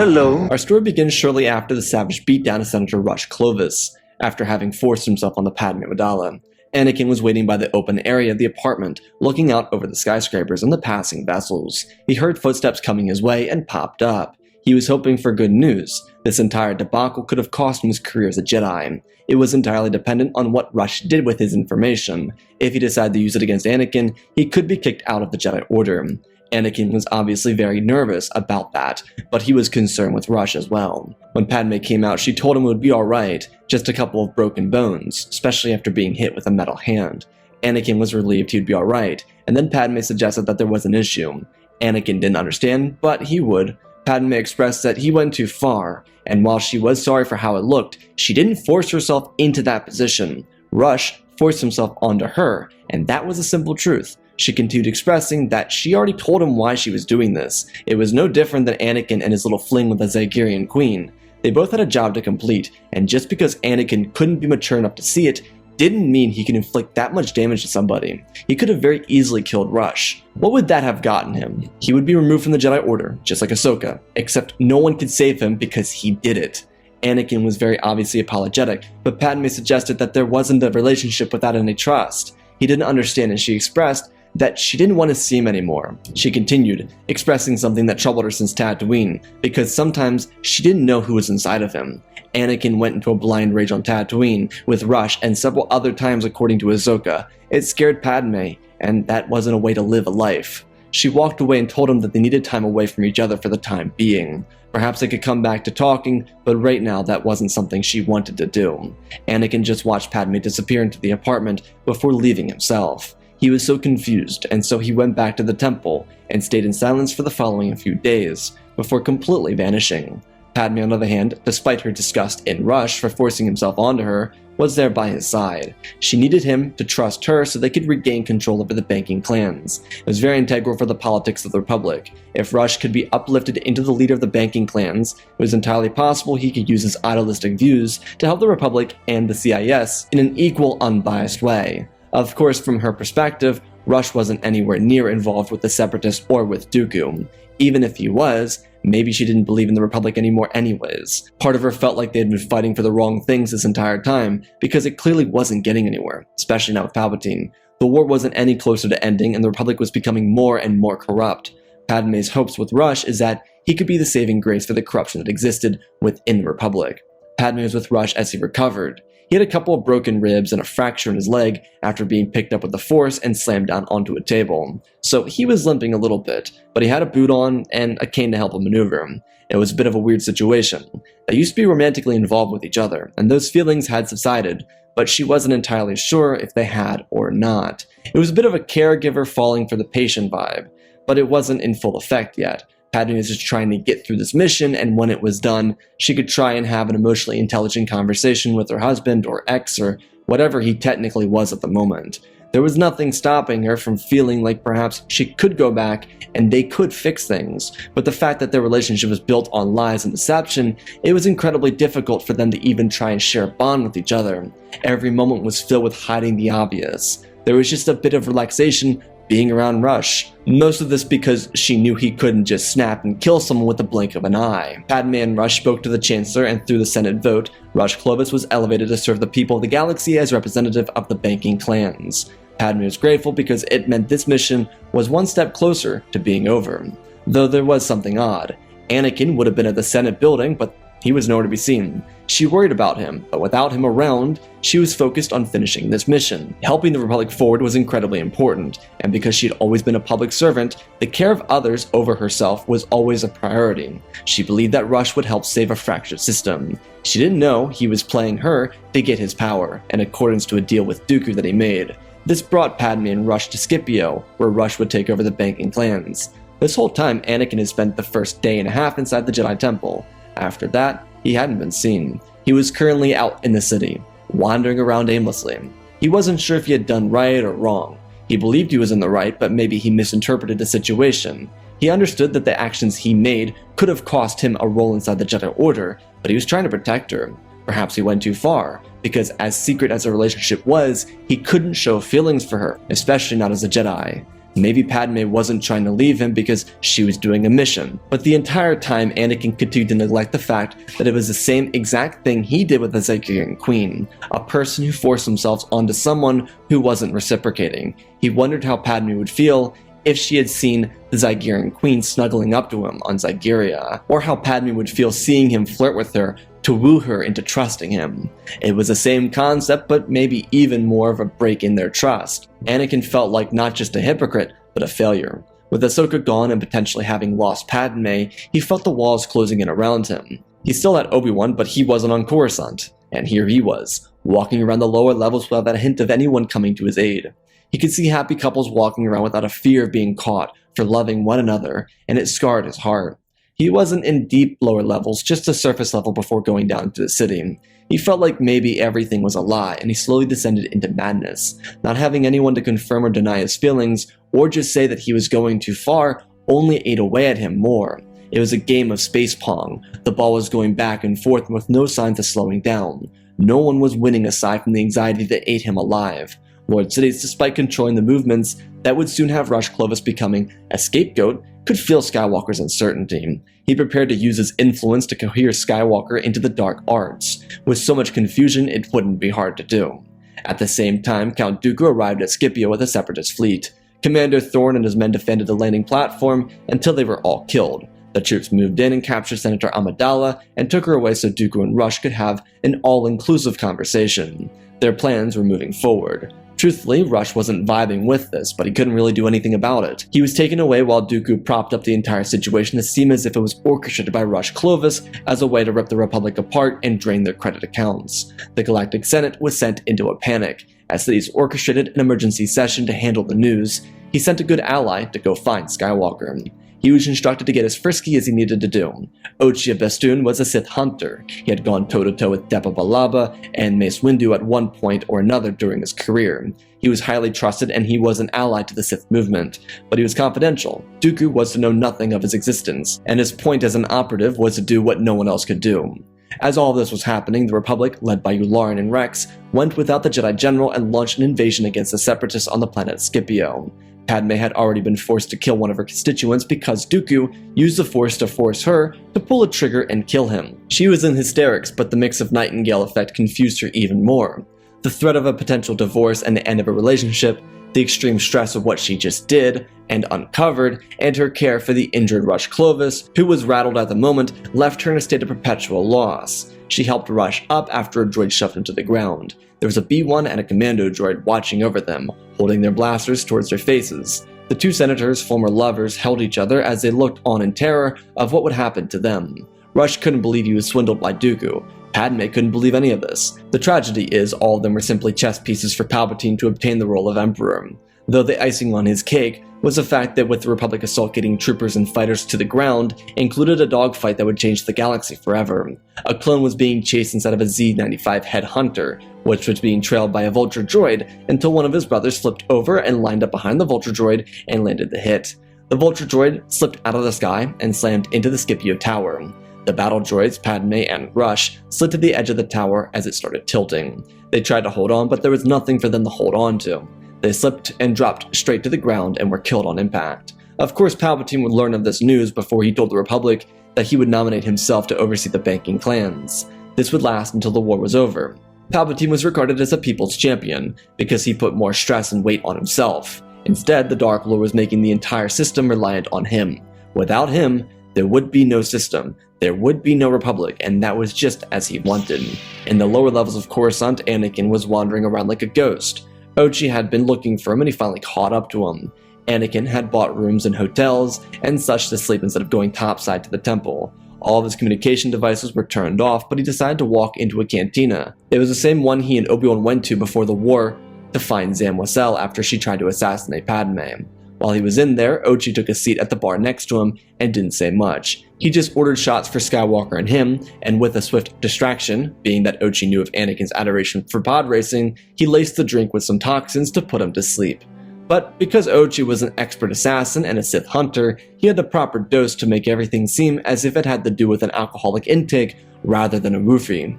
Hello. Our story begins shortly after the savage beatdown of Senator Rush Clovis, after having forced himself on the Padme Amidala. Anakin was waiting by the open area of the apartment, looking out over the skyscrapers and the passing vessels. He heard footsteps coming his way and popped up. He was hoping for good news. This entire debacle could have cost him his career as a Jedi. It was entirely dependent on what Rush did with his information. If he decided to use it against Anakin, he could be kicked out of the Jedi Order. Anakin was obviously very nervous about that, but he was concerned with Rush as well. When Padme came out, she told him it would be alright, just a couple of broken bones, especially after being hit with a metal hand. Anakin was relieved he'd be alright, and then Padme suggested that there was an issue. Anakin didn't understand, but he would. Padme expressed that he went too far, and while she was sorry for how it looked, she didn't force herself into that position. Rush forced himself onto her, and that was a simple truth. She continued expressing that she already told him why she was doing this. It was no different than Anakin and his little fling with the Zygerian queen. They both had a job to complete, and just because Anakin couldn't be mature enough to see it, didn't mean he could inflict that much damage to somebody. He could have very easily killed Rush. What would that have gotten him? He would be removed from the Jedi Order, just like Ahsoka, except no one could save him because he did it. Anakin was very obviously apologetic, but Padme suggested that there wasn't a relationship without any trust. He didn't understand, and she expressed that she didn't want to see him anymore. She continued, expressing something that troubled her since Tatooine, because sometimes she didn't know who was inside of him. Anakin went into a blind rage on Tatooine with Rush and several other times according to Ahsoka. It scared Padme, and that wasn't a way to live a life. She walked away and told him that they needed time away from each other for the time being. Perhaps they could come back to talking, but right now that wasn't something she wanted to do. Anakin just watched Padme disappear into the apartment before leaving himself. He was so confused, and so he went back to the temple and stayed in silence for the following few days, before completely vanishing. Padme, on the other hand, despite her disgust in Rush for forcing himself onto her, was there by his side. She needed him to trust her so they could regain control over the banking clans. It was very integral for the politics of the Republic. If Rush could be uplifted into the leader of the banking clans, it was entirely possible he could use his idealistic views to help the Republic and the CIS in an equal, unbiased way. Of course, from her perspective, Rush wasn't anywhere near involved with the Separatists or with Dooku. Even if he was, maybe she didn't believe in the Republic anymore anyways. Part of her felt like they had been fighting for the wrong things this entire time, because it clearly wasn't getting anywhere, especially now with Palpatine. The war wasn't any closer to ending, and the Republic was becoming more and more corrupt. Padme's hopes with Rush is that he could be the saving grace for the corruption that existed within the Republic. Padme was with Rush as he recovered. He had a couple of broken ribs and a fracture in his leg after being picked up with the Force and slammed down onto a table. So he was limping a little bit, but he had a boot on and a cane to help him maneuver. It was a bit of a weird situation. They used to be romantically involved with each other, and those feelings had subsided, but she wasn't entirely sure if they had or not. It was a bit of a caregiver falling for the patient vibe, but it wasn't in full effect yet. Padme was just trying to get through this mission, and when it was done, she could try and have an emotionally intelligent conversation with her husband or ex or whatever he technically was at the moment. There was nothing stopping her from feeling like perhaps she could go back and they could fix things, but the fact that their relationship was built on lies and deception, it was incredibly difficult for them to even try and share a bond with each other. Every moment was filled with hiding the obvious. There was just a bit of relaxation being around Rush. Most of this because she knew he couldn't just snap and kill someone with the blink of an eye. Padme and Rush spoke to the Chancellor, and through the Senate vote, Rush Clovis was elevated to serve the people of the galaxy as representative of the banking clans. Padme was grateful because it meant this mission was one step closer to being over. Though there was something odd. Anakin would have been at the Senate building, but he was nowhere to be seen. She worried about him, but without him around, she was focused on finishing this mission. Helping the Republic forward was incredibly important, and because she had always been a public servant, the care of others over herself was always a priority. She believed that Rush would help save a fractured system. She didn't know he was playing her to get his power, in accordance to a deal with Dooku that he made. This brought Padme and Rush to Scipio, where Rush would take over the banking clans. This whole time, Anakin had spent the first day and a half inside the Jedi Temple. After that, he hadn't been seen. He was currently out in the city, wandering around aimlessly. He wasn't sure if he had done right or wrong. He believed he was in the right, but maybe he misinterpreted the situation. He understood that the actions he made could have cost him a role inside the Jedi Order, but he was trying to protect her. Perhaps he went too far, because as secret as the relationship was, he couldn't show feelings for her, especially not as a Jedi. Maybe Padme wasn't trying to leave him because she was doing a mission, but the entire time Anakin continued to neglect the fact that it was the same exact thing he did with the Zygerian Queen, a person who forced themselves onto someone who wasn't reciprocating. He wondered how Padme would feel if she had seen the Zygerian Queen snuggling up to him on Zygeria, or how Padme would feel seeing him flirt with her to woo her into trusting him. It was the same concept, but maybe even more of a break in their trust. Anakin felt like not just a hypocrite, but a failure. With Ahsoka gone and potentially having lost Padme, he felt the walls closing in around him. He still had Obi-Wan, but he wasn't on Coruscant. And here he was, walking around the lower levels without a hint of anyone coming to his aid. He could see happy couples walking around without a fear of being caught for loving one another, and it scarred his heart. He wasn't in deep lower levels, just a surface level before going down to the city. He felt like maybe everything was a lie, and he slowly descended into madness. Not having anyone to confirm or deny his feelings, or just say that he was going too far, only ate away at him more. It was a game of space pong. The ball was going back and forth with no signs of slowing down. No one was winning aside from the anxiety that ate him alive. Lord Sidious, despite controlling the movements that would soon have Rush Clovis becoming a scapegoat, could feel Skywalker's uncertainty. He prepared to use his influence to cohere Skywalker into the dark arts. With so much confusion, it wouldn't be hard to do. At the same time, Count Dooku arrived at Scipio with a separatist fleet. Commander Thorne and his men defended the landing platform until they were all killed. The troops moved in and captured Senator Amidala and took her away so Dooku and Rush could have an all-inclusive conversation. Their plans were moving forward. Truthfully, Rush wasn't vibing with this, but he couldn't really do anything about it. He was taken away while Dooku propped up the entire situation to seem as if it was orchestrated by Rush Clovis as a way to rip the Republic apart and drain their credit accounts. The Galactic Senate was sent into a panic. As Sidious orchestrated an emergency session to handle the news, he sent a good ally to go find Skywalker. He was instructed to get as frisky as he needed to do. Ochia Bestoon was a Sith hunter. He had gone toe-to-toe with Depa Billaba and Mace Windu at one point or another during his career. He was highly trusted and he was an ally to the Sith movement, but he was confidential. Dooku was to know nothing of his existence, and his point as an operative was to do what no one else could do. As all of this was happening, the Republic, led by Yularen and Rex, went without the Jedi General and launched an invasion against the Separatists on the planet Scipio. Padme had already been forced to kill one of her constituents because Dooku used the Force to force her to pull a trigger and kill him. She was in hysterics, but the mix of Nightingale effect confused her even more. The threat of a potential divorce and the end of a relationship, the extreme stress of what she just did and uncovered, and her care for the injured Rush Clovis, who was rattled at the moment, left her in a state of perpetual loss. She helped Rush up after a droid shoved him to the ground. There was a B-1 and a commando droid watching over them, holding their blasters towards their faces. The two senators, former lovers, held each other as they looked on in terror of what would happen to them. Rush couldn't believe he was swindled by Dooku. Padme couldn't believe any of this. The tragedy is all of them were simply chess pieces for Palpatine to obtain the role of Emperor. Though the icing on his cake was the fact that with the Republic assault getting troopers and fighters to the ground included a dogfight that would change the galaxy forever. A clone was being chased inside of a Z-95 head hunter, which was being trailed by a vulture droid until one of his brothers flipped over and lined up behind the vulture droid and landed the hit. The vulture droid slipped out of the sky and slammed into the Scipio tower. The battle droids, Padme and Rush, slid to the edge of the tower as it started tilting. They tried to hold on, but there was nothing for them to hold on to. They slipped and dropped straight to the ground and were killed on impact. Of course, Palpatine would learn of this news before he told the Republic that he would nominate himself to oversee the banking clans. This would last until the war was over. Palpatine was regarded as a people's champion because he put more stress and weight on himself. Instead, the Dark Lord was making the entire system reliant on him. Without him, there would be no system, there would be no Republic, and that was just as he wanted. In the lower levels of Coruscant, Anakin was wandering around like a ghost. Ochi had been looking for him and he finally caught up to him. Anakin had bought rooms in hotels and such to sleep instead of going topside to the temple. All of his communication devices were turned off, but he decided to walk into a cantina. It was the same one he and Obi-Wan went to before the war to find Zam Wesell after she tried to assassinate Padme. While he was in there, Ochi took a seat at the bar next to him and didn't say much. He just ordered shots for Skywalker and him, and with a swift distraction, being that Ochi knew of Anakin's adoration for pod racing, he laced the drink with some toxins to put him to sleep. But because Ochi was an expert assassin and a Sith hunter, he had the proper dose to make everything seem as if it had to do with an alcoholic intake rather than a roofie.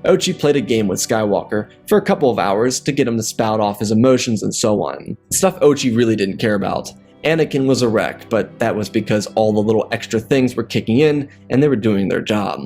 Ochi played a game with Skywalker for a couple of hours to get him to spout off his emotions and so on. Stuff Ochi really didn't care about. Anakin was a wreck, but that was because all the little extra things were kicking in and they were doing their job.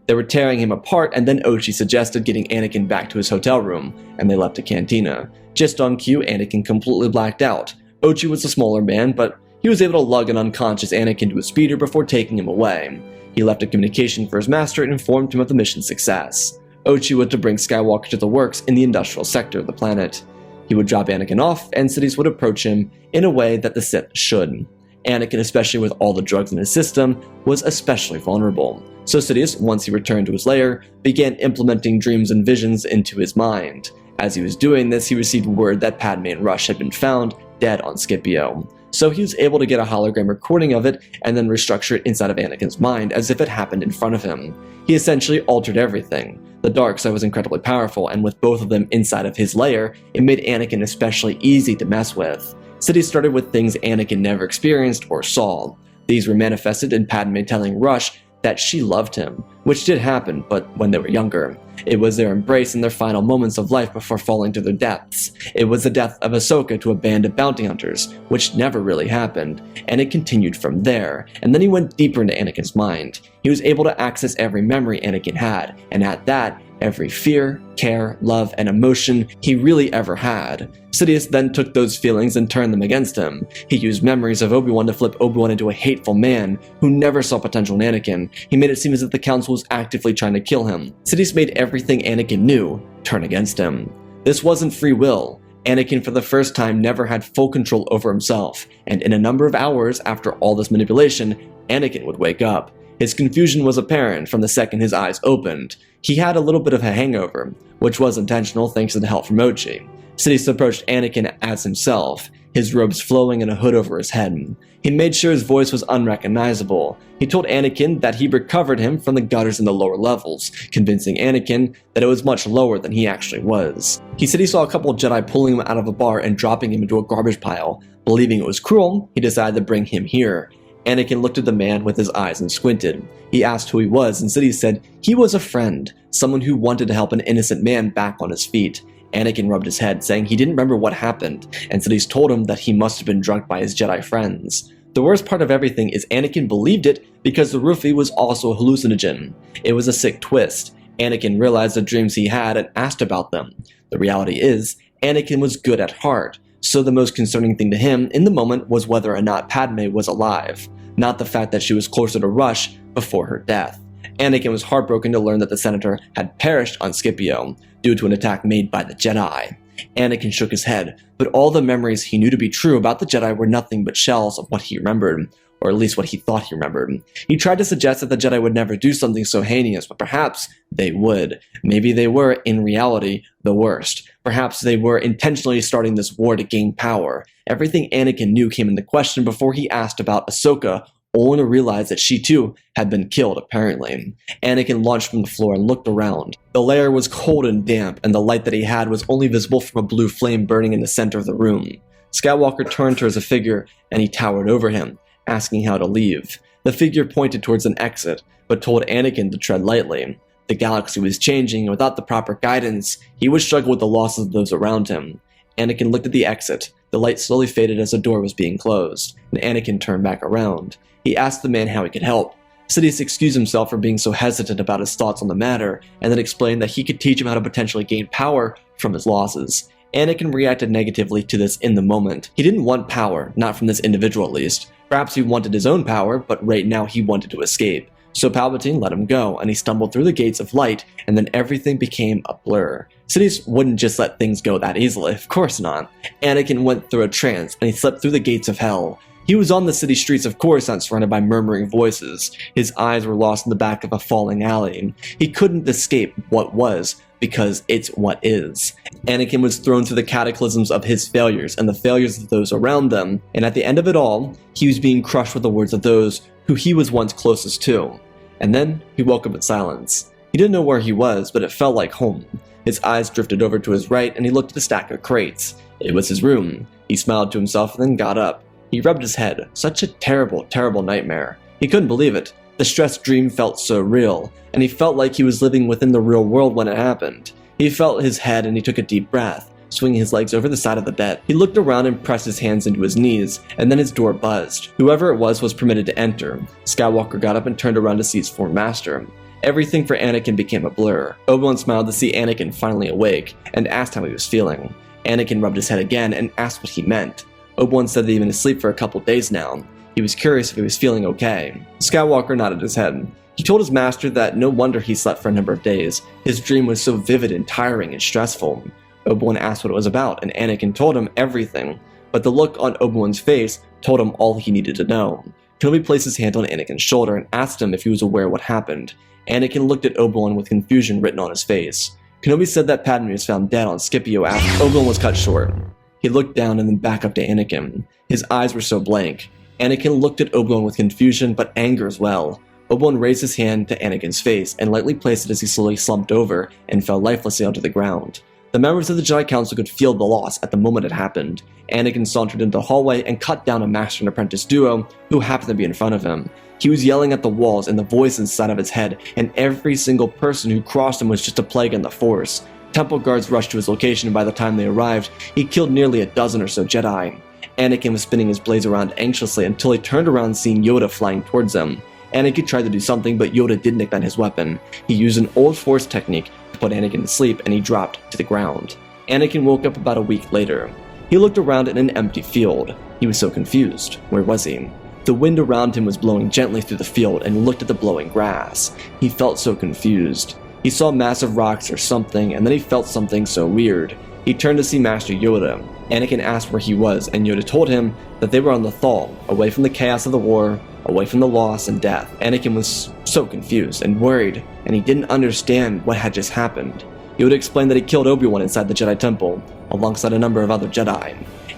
They were tearing him apart, and then Ochi suggested getting Anakin back to his hotel room, and they left a cantina. Just on cue, Anakin completely blacked out. Ochi was a smaller man, but he was able to lug an unconscious Anakin to a speeder before taking him away. He left a communication for his master and informed him of the mission's success. Ochi was to bring Skywalker to the works in the industrial sector of the planet. He would drop Anakin off, and Sidious would approach him in a way that the Sith should. Anakin, especially with all the drugs in his system, was especially vulnerable. So Sidious, once he returned to his lair, began implementing dreams and visions into his mind. As he was doing this, he received word that Padme and Rush had been found dead on Scipio. So he was able to get a hologram recording of it and then restructure it inside of Anakin's mind as if it happened in front of him. He essentially altered everything. The dark side was incredibly powerful, and with both of them inside of his lair, it made Anakin especially easy to mess with. Sidious started with things Anakin never experienced or saw. These were manifested in Padme telling Rush that she loved him, which did happen, but when they were younger. It was their embrace in their final moments of life before falling to their depths. It was the death of Ahsoka to a band of bounty hunters, which never really happened, and it continued from there, and then he went deeper into Anakin's mind. He was able to access every memory Anakin had, and at that, every fear, care, love, and emotion he really ever had. Sidious then took those feelings and turned them against him. He used memories of Obi-Wan to flip Obi-Wan into a hateful man who never saw potential in Anakin. He made it seem as if the Council was actively trying to kill him. Sidious made everything Anakin knew turn against him. This wasn't free will. Anakin for the first time never had full control over himself, and in a number of hours after all this manipulation, Anakin would wake up. His confusion was apparent from the second his eyes opened. He had a little bit of a hangover, which was intentional thanks to the help from Ochi. Sidious approached Anakin as himself, his robes flowing and a hood over his head. He made sure his voice was unrecognizable. He told Anakin that he recovered him from the gutters in the lower levels, convincing Anakin that it was much lower than he actually was. He said he saw a couple of Jedi pulling him out of a bar and dropping him into a garbage pile. Believing it was cruel, he decided to bring him here. Anakin looked at the man with his eyes and squinted. He asked who he was, and Sidious said he was a friend, someone who wanted to help an innocent man back on his feet. Anakin rubbed his head, saying he didn't remember what happened, and Sidious told him that he must have been drugged by his Jedi friends. The worst part of everything is Anakin believed it because the roofie was also a hallucinogen. It was a sick twist. Anakin realized the dreams he had and asked about them. The reality is, Anakin was good at heart, so the most concerning thing to him in the moment was whether or not Padme was alive, not the fact that she was closer to Rush before her death. Anakin was heartbroken to learn that the senator had perished on Scipio due to an attack made by the Jedi. Anakin shook his head, but all the memories he knew to be true about the Jedi were nothing but shells of what he remembered, or at least what he thought he remembered. He tried to suggest that the Jedi would never do something so heinous, but perhaps they would. Maybe they were, in reality, the worst. Perhaps they were intentionally starting this war to gain power. Everything Anakin knew came into question before he asked about Ahsoka, only to realize that she too had been killed, apparently. Anakin launched from the floor and looked around. The lair was cold and damp, and the light that he had was only visible from a blue flame burning in the center of the room. Skywalker turned towards the figure, and he towered over him, asking how to leave. The figure pointed towards an exit, but told Anakin to tread lightly. The galaxy was changing, and without the proper guidance, he would struggle with the losses of those around him. Anakin looked at the exit. The light slowly faded as the door was being closed, and Anakin turned back around. He asked the man how he could help. Sidious excused himself for being so hesitant about his thoughts on the matter, and then explained that he could teach him how to potentially gain power from his losses. Anakin reacted negatively to this in the moment. He didn't want power, not from this individual at least. Perhaps he wanted his own power, but right now he wanted to escape. So Palpatine let him go, and he stumbled through the gates of light, and then everything became a blur. Sidious wouldn't just let things go that easily, of course not. Anakin went through a trance, and he slipped through the gates of hell. He was on the city streets of Coruscant surrounded by murmuring voices. His eyes were lost in the back of a falling alley. He couldn't escape what was, because it's what is. Anakin was thrown through the cataclysms of his failures and the failures of those around them, and at the end of it all, he was being crushed with the words of those who he was once closest to. And then he woke up in silence. He didn't know where he was, but it felt like home. His eyes drifted over to his right, and he looked at the stack of crates. It was his room. He smiled to himself and then got up. He rubbed his head. Such a terrible, terrible nightmare. He couldn't believe it. The stressed dream felt so real, and he felt like he was living within the real world when it happened. He felt his head and he took a deep breath, swinging his legs over the side of the bed. He looked around and pressed his hands into his knees, and then his door buzzed. Whoever it was permitted to enter. Skywalker got up and turned around to see his former master. Everything for Anakin became a blur. Obi-Wan smiled to see Anakin finally awake, and asked how he was feeling. Anakin rubbed his head again and asked what he meant. Obi-Wan said that he'd been asleep for a couple days now. He was curious if he was feeling okay. Skywalker nodded his head. He told his master that no wonder he slept for a number of days. His dream was so vivid and tiring and stressful. Obi-Wan asked what it was about, and Anakin told him everything, but the look on Obi-Wan's face told him all he needed to know. Kenobi placed his hand on Anakin's shoulder and asked him if he was aware of what happened. Anakin looked at Obi-Wan with confusion written on his face. Kenobi said that Padme was found dead on Scipio after Obi-Wan was cut short. He looked down and then back up to Anakin. His eyes were so blank. Anakin looked at Obi-Wan with confusion but anger as well. Obi-Wan raised his hand to Anakin's face and lightly placed it as he slowly slumped over and fell lifelessly onto the ground. The members of the Jedi Council could feel the loss at the moment it happened. Anakin sauntered into the hallway and cut down a master and apprentice duo who happened to be in front of him. He was yelling at the walls and the voice inside of his head, and every single person who crossed him was just a plague on the Force. Temple guards rushed to his location, and by the time they arrived, he killed nearly a dozen or so Jedi. Anakin was spinning his blades around anxiously until he turned around seeing Yoda flying towards him. Anakin tried to do something, but Yoda didn't ignite his weapon. He used an old Force technique to put Anakin to sleep, and he dropped to the ground. Anakin woke up about a week later. He looked around in an empty field. He was so confused. Where was he? The wind around him was blowing gently through the field, and he looked at the blowing grass. He felt so confused. He saw massive rocks or something, and then he felt something so weird. He turned to see Master Yoda. Anakin asked where he was, and Yoda told him that they were on the Thal, away from the chaos of the war, away from the loss and death. Anakin was so confused and worried, and he didn't understand what had just happened. Yoda explained that he killed Obi-Wan inside the Jedi Temple, alongside a number of other Jedi.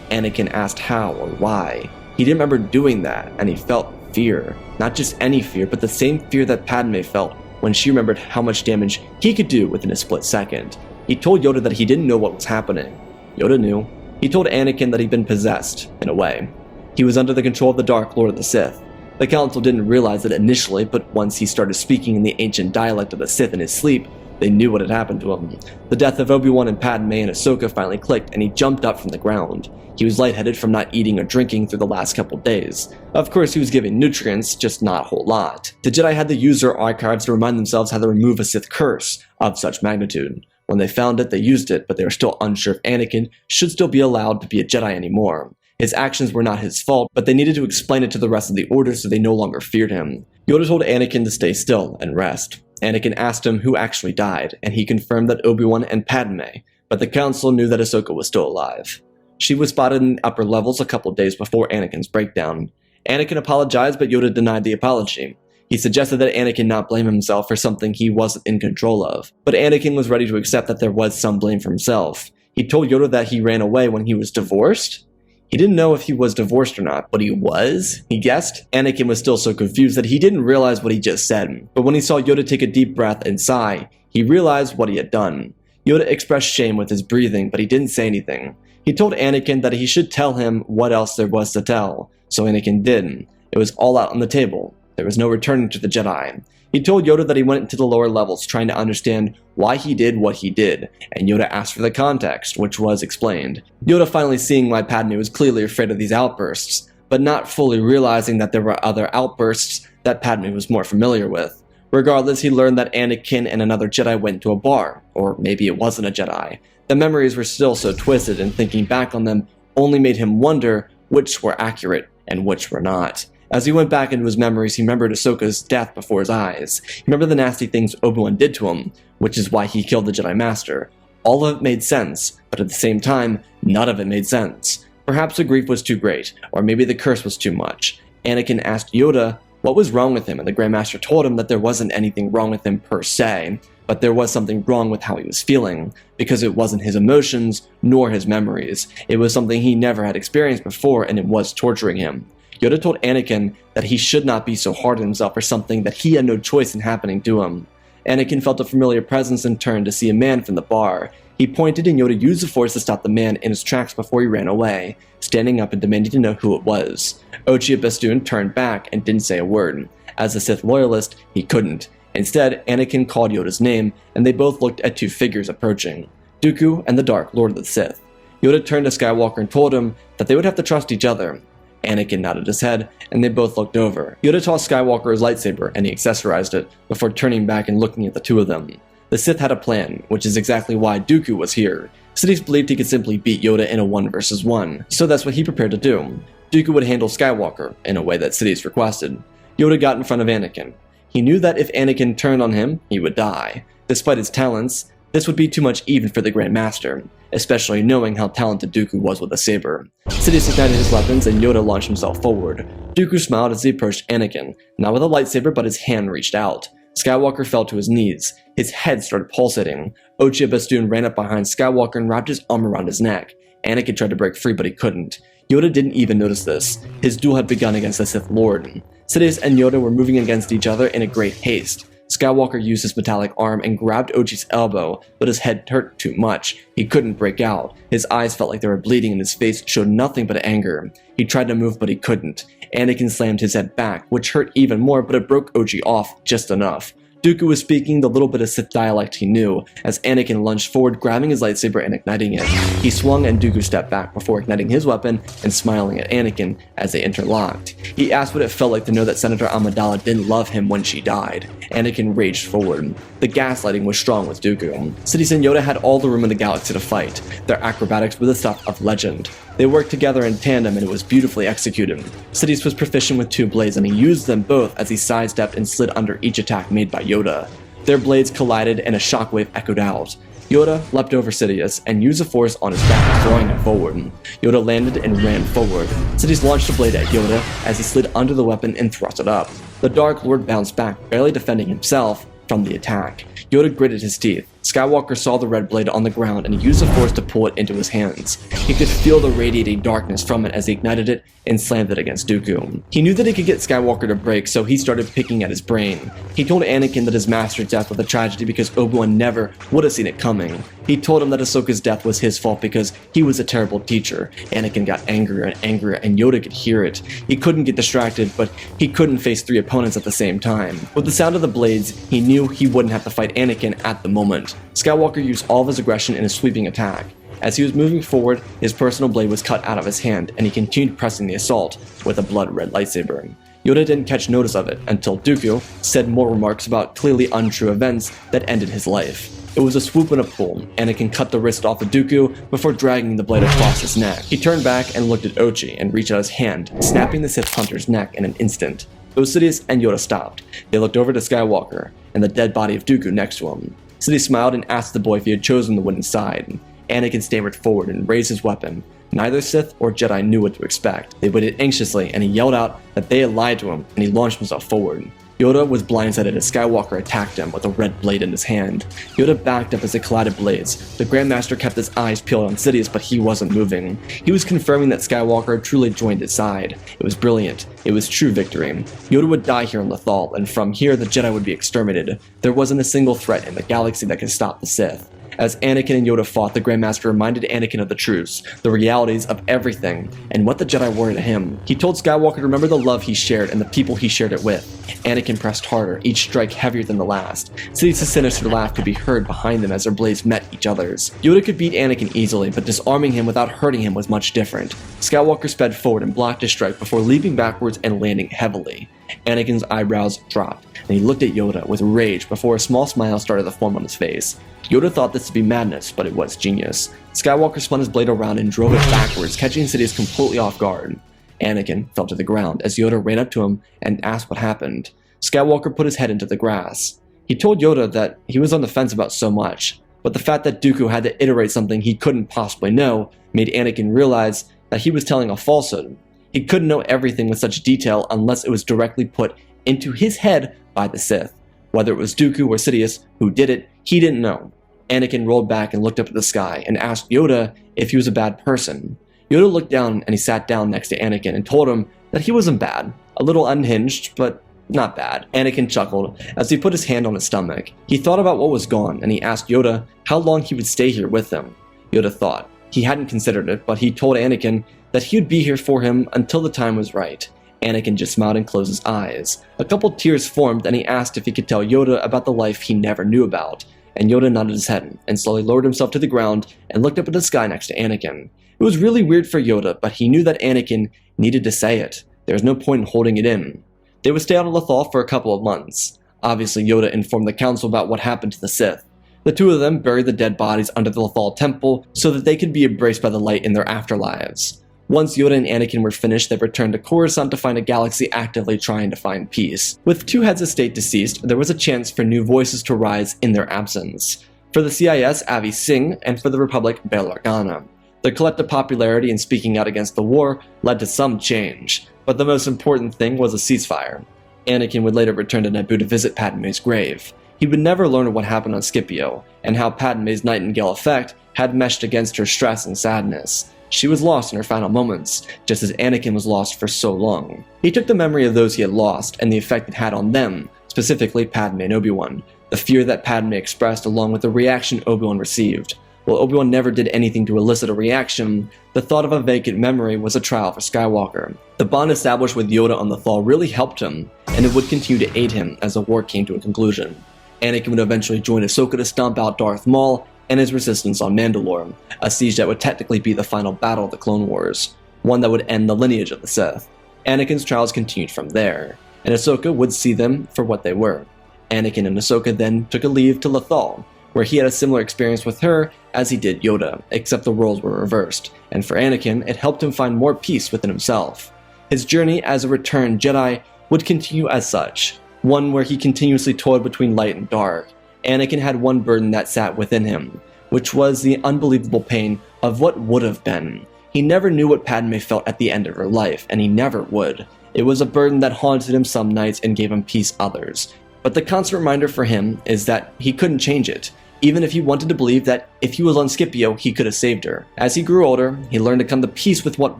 Anakin asked how or why. He didn't remember doing that, and he felt fear. Not just any fear, but the same fear that Padme felt when she remembered how much damage he could do within a split second. He told Yoda that he didn't know what was happening. Yoda knew. He told Anakin that he'd been possessed, in a way. He was under the control of the Dark Lord of the Sith. The Council didn't realize it initially, but once he started speaking in the ancient dialect of the Sith in his sleep, they knew what had happened to him. The death of Obi-Wan and Padme and Ahsoka finally clicked, and he jumped up from the ground. He was lightheaded from not eating or drinking through the last couple days. Of course, he was given nutrients, just not a whole lot. The Jedi had to use their archives to remind themselves how to remove a Sith curse of such magnitude. When they found it, they used it, but they were still unsure if Anakin should still be allowed to be a Jedi anymore. His actions were not his fault, but they needed to explain it to the rest of the Order so they no longer feared him. Yoda told Anakin to stay still and rest. Anakin asked him who actually died, and he confirmed that Obi-Wan and Padme, but the Council knew that Ahsoka was still alive. She was spotted in the upper levels a couple days before Anakin's breakdown. Anakin apologized, but Yoda denied the apology. He suggested that Anakin not blame himself for something he wasn't in control of, but Anakin was ready to accept that there was some blame for himself. He told Yoda that he ran away when he was divorced. He didn't know if he was divorced or not, but he was, he guessed. Anakin was still so confused that he didn't realize what he just said, but when he saw Yoda take a deep breath and sigh, he realized what he had done. Yoda expressed shame with his breathing, but he didn't say anything. He told Anakin that he should tell him what else there was to tell, so Anakin did. It was all out on the table. There was no returning to the Jedi. He told Yoda that he went into the lower levels trying to understand why he did what he did, and Yoda asked for the context, which was explained. Yoda finally seeing why Padme was clearly afraid of these outbursts, but not fully realizing that there were other outbursts that Padme was more familiar with. Regardless, he learned that Anakin and another Jedi went to a bar, or maybe it wasn't a Jedi. The memories were still so twisted, and thinking back on them only made him wonder which were accurate and which were not. As he went back into his memories, he remembered Ahsoka's death before his eyes. He remembered the nasty things Obi-Wan did to him, which is why he killed the Jedi Master. All of it made sense, but at the same time, none of it made sense. Perhaps the grief was too great, or maybe the curse was too much. Anakin asked Yoda what was wrong with him, and the Grand Master told him that there wasn't anything wrong with him per se, but there was something wrong with how he was feeling, because it wasn't his emotions nor his memories. It was something he never had experienced before, and it was torturing him. Yoda told Anakin that he should not be so hard on himself for something that he had no choice in happening to him. Anakin felt a familiar presence and turned to see a man from the bar. He pointed and Yoda used the Force to stop the man in his tracks before he ran away, standing up and demanding to know who it was. Ochia Bestoon turned back and didn't say a word. As a Sith loyalist, he couldn't. Instead, Anakin called Yoda's name, and they both looked at two figures approaching, Dooku and the Dark Lord of the Sith. Yoda turned to Skywalker and told him that they would have to trust each other. Anakin nodded his head, and they both looked over. Yoda tossed Skywalker his lightsaber, and he accessorized it, before turning back and looking at the two of them. The Sith had a plan, which is exactly why Dooku was here. Sidious believed he could simply beat Yoda in a 1 versus 1, so that's what he prepared to do. Dooku would handle Skywalker, in a way that Sidious requested. Yoda got in front of Anakin. He knew that if Anakin turned on him, he would die. Despite his talents, this would be too much even for the Grand Master, especially knowing how talented Dooku was with a saber. Sidious ignited his weapons and Yoda launched himself forward. Dooku smiled as he approached Anakin, not with a lightsaber but his hand reached out. Skywalker fell to his knees. His head started pulsating. Ochia Bestoon ran up behind Skywalker and wrapped his arm around his neck. Anakin tried to break free but he couldn't. Yoda didn't even notice this. His duel had begun against the Sith Lord. Sidious and Yoda were moving against each other in a great haste. Skywalker used his metallic arm and grabbed Ochi's elbow, but his head hurt too much. He couldn't break out. His eyes felt like they were bleeding and his face showed nothing but anger. He tried to move but he couldn't. Anakin slammed his head back, which hurt even more, but it broke Ochi off just enough. Dooku was speaking the little bit of Sith dialect he knew, as Anakin lunged forward, grabbing his lightsaber and igniting it. He swung and Dooku stepped back before igniting his weapon and smiling at Anakin as they interlocked. He asked what it felt like to know that Senator Amidala didn't love him when she died. Anakin raged forward. The gaslighting was strong with Dooku. Sidious and Yoda had all the room in the galaxy to fight. Their acrobatics were the stuff of legend. They worked together in tandem and it was beautifully executed. Sidious was proficient with two blades and he used them both as he sidestepped and slid under each attack made by Yoda. Their blades collided and a shockwave echoed out. Yoda leapt over Sidious and used the force on his back, throwing him forward. Yoda landed and ran forward. Sidious launched a blade at Yoda as he slid under the weapon and thrust it up. The Dark Lord bounced back, barely defending himself from the attack. Yoda gritted his teeth. Skywalker saw the red blade on the ground and he used the force to pull it into his hands. He could feel the radiating darkness from it as he ignited it and slammed it against Dooku. He knew that he could get Skywalker to break, so he started picking at his brain. He told Anakin that his master's death was a tragedy because Obi-Wan never would have seen it coming. He told him that Ahsoka's death was his fault because he was a terrible teacher. Anakin got angrier and angrier and Yoda could hear it. He couldn't get distracted, but he couldn't face 3 opponents at the same time. With the sound of the blades, he knew he wouldn't have to fight Anakin at the moment. Skywalker used all of his aggression in a sweeping attack. As he was moving forward, his personal blade was cut out of his hand, and he continued pressing the assault with a blood-red lightsaber. Yoda didn't catch notice of it until Dooku said more remarks about clearly untrue events that ended his life. It was a swoop and a pull. Anakin cut the wrist off of Dooku before dragging the blade across his neck. He turned back and looked at Ochi and reached out his hand, snapping the Sith Hunter's neck in an instant. Both Sidious and Yoda stopped. They looked over to Skywalker and the dead body of Dooku next to him. Sidious smiled and asked the boy if he had chosen the wooden side. Anakin stammered forward and raised his weapon. Neither Sith or Jedi knew what to expect. They waited anxiously and he yelled out that they had lied to him and he launched himself forward. Yoda was blindsided as Skywalker attacked him with a red blade in his hand. Yoda backed up as they collided blades. The Grandmaster kept his eyes peeled on Sidious, but he wasn't moving. He was confirming that Skywalker had truly joined his side. It was brilliant. It was true victory. Yoda would die here on Lothal, and from here the Jedi would be exterminated. There wasn't a single threat in the galaxy that could stop the Sith. As Anakin and Yoda fought, the Grandmaster reminded Anakin of the truths, the realities of everything, and what the Jedi were to him. He told Skywalker to remember the love he shared and the people he shared it with. Anakin pressed harder, each strike heavier than the last. Sidious' sinister laugh could be heard behind them as their blades met each other's. Yoda could beat Anakin easily, but disarming him without hurting him was much different. Skywalker sped forward and blocked his strike before leaping backwards and landing heavily. Anakin's eyebrows dropped, and he looked at Yoda with rage before a small smile started to form on his face. Yoda thought this to be madness, but it was genius. Skywalker spun his blade around and drove it backwards, catching Sidious completely off guard. Anakin fell to the ground as Yoda ran up to him and asked what happened. Skywalker put his head into the grass. He told Yoda that he was on the fence about so much, but the fact that Dooku had to iterate something he couldn't possibly know made Anakin realize that he was telling a falsehood. He couldn't know everything with such detail unless it was directly put into his head by the Sith. Whether it was Dooku or Sidious who did it, he didn't know. Anakin rolled back and looked up at the sky and asked Yoda if he was a bad person. Yoda looked down and he sat down next to Anakin and told him that he wasn't bad, a little unhinged, but not bad. Anakin chuckled as he put his hand on his stomach. He thought about what was gone and he asked Yoda how long he would stay here with him. Yoda thought. He hadn't considered it, but he told Anakin that he would be here for him until the time was right. Anakin just smiled and closed his eyes. A couple tears formed, and he asked if he could tell Yoda about the life he never knew about, and Yoda nodded his head and slowly lowered himself to the ground and looked up at the sky next to Anakin. It was really weird for Yoda, but he knew that Anakin needed to say it. There was no point in holding it in. They would stay out of Lothal for a couple of months. Obviously, Yoda informed the council about what happened to the Sith. The two of them buried the dead bodies under the Lothal temple so that they could be embraced by the light in their afterlives. Once Yoda and Anakin were finished, they returned to Coruscant to find a galaxy actively trying to find peace. With two heads of state deceased, there was a chance for new voices to rise in their absence. For the CIS, Avi Singh, and for the Republic, Bail Organa. Their collective popularity in speaking out against the war led to some change, but the most important thing was a ceasefire. Anakin would later return to Naboo to visit Padme's grave. He would never learn what happened on Scipio, and how Padme's Nightingale effect had meshed against her stress and sadness. She was lost in her final moments, just as Anakin was lost for so long. He took the memory of those he had lost and the effect it had on them, specifically Padme and Obi-Wan, the fear that Padme expressed along with the reaction Obi-Wan received. While Obi-Wan never did anything to elicit a reaction, the thought of a vacant memory was a trial for Skywalker. The bond established with Yoda on Lothal really helped him, and it would continue to aid him as the war came to a conclusion. Anakin would eventually join Ahsoka to stomp out Darth Maul and his resistance on Mandalore, a siege that would technically be the final battle of the Clone Wars, one that would end the lineage of the Sith. Anakin's trials continued from there, and Ahsoka would see them for what they were. Anakin and Ahsoka then took a leave to Lothal, where he had a similar experience with her as he did Yoda, except the roles were reversed, and for Anakin, it helped him find more peace within himself. His journey as a returned Jedi would continue as such, one where he continuously toiled between light and dark. Anakin had one burden that sat within him, which was the unbelievable pain of what would have been. He never knew what Padme felt at the end of her life, and he never would. It was a burden that haunted him some nights and gave him peace others. But the constant reminder for him is that he couldn't change it, even if he wanted to believe that if he was on Scipio, he could have saved her. As he grew older, he learned to come to peace with what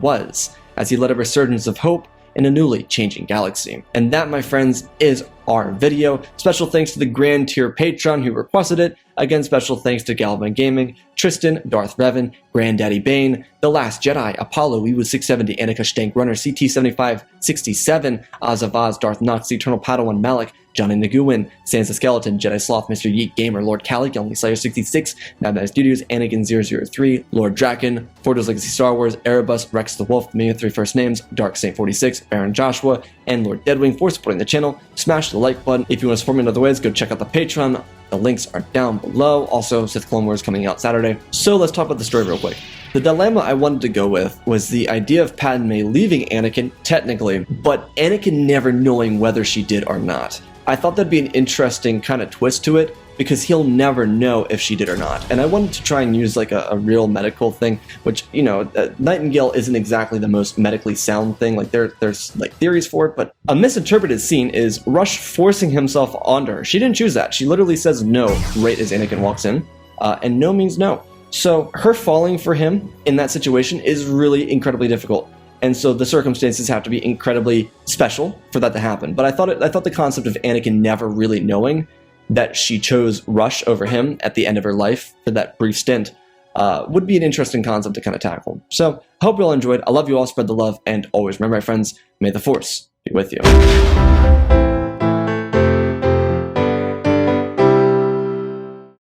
was, as he led a resurgence of hope in a newly changing galaxy. And that, my friends, is our video. Special thanks to the Grand Tier Patron who requested it. Again, special thanks to Galvan Gaming, Tristan, Darth Revan, Granddaddy Bane, The Last Jedi, Apollo, Weewu670, Annika Stank Runner, CT7567, Azavaz, Darth Nox, Eternal Padawan, Malik, Johnny Naguin, Sans the Skeleton, Jedi Sloth, Mr. Yeet Gamer, Lord Cali, Only Slayer 66, Nabnai Studios, Anakin 003, Lord Draken, Fordo's Legacy Star Wars, Erebus, Rex the Wolf, Me with 3 first names, Dark Saint 46, Baron Joshua, and Lord Deadwing for supporting the channel. Smash the like button. If you want to support me in other ways, go check out the Patreon. The links are down below. Also, Sith Clone Wars coming out Saturday. So let's talk about the story real quick. The dilemma I wanted to go with was the idea of Padme leaving Anakin, technically, but Anakin never knowing whether she did or not. I thought that'd be an interesting kind of twist to it, because he'll never know if she did or not. And I wanted to try and use like a real medical thing, which, you know, Nightingale isn't exactly the most medically sound thing. Like there's like theories for it, but a misinterpreted scene is Rush forcing himself onto her. She didn't choose that. She literally says no right as Anakin walks in, and no means no. So her falling for him in that situation is really incredibly difficult. And so the circumstances have to be incredibly special for that to happen. But I thought the concept of Anakin never really knowing that she chose Rush over him at the end of her life for that brief stint would be an interesting concept to kind of tackle. So I hope you all enjoyed. I love you all. Spread the love. And always remember, my friends, may the Force be with you.